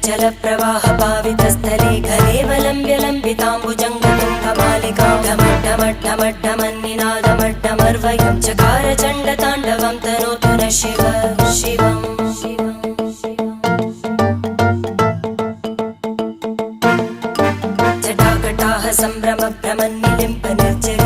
जलप्रवाहपावितस्थले घलेवलम्ब्यलम्बिताम्बुजङ्गतुङ्गमालिकां ढमड्ढमड्ढमड्ढमन्निनादमड्ढमर्वयं चकार चण्डताण्डवं तनोतु न शिव शिवम् जटाकटाः सम्भ्रमभ्रमन्निलिम्प निर्जर